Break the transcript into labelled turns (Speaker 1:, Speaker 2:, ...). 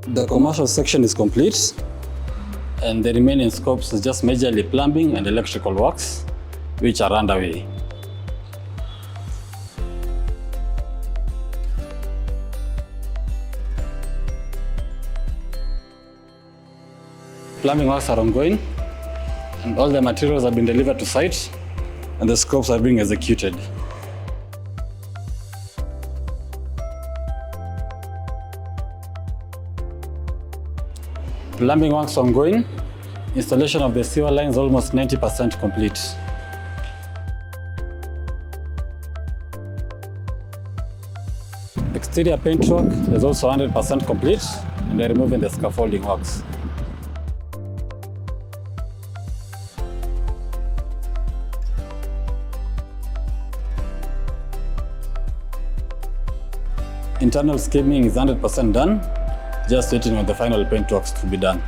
Speaker 1: The commercial section is complete, and the remaining scopes is just majorly plumbing and electrical works, which are underway. Plumbing works are ongoing, and all the materials have been delivered to site, and the scopes are being executed. Plumbing works ongoing. Installation of the sewer line is almost 90% complete. Exterior paint work is also 100% complete, and they're removing the scaffolding works. Internal skimming is 100% done, just waiting on the final paint works to be done.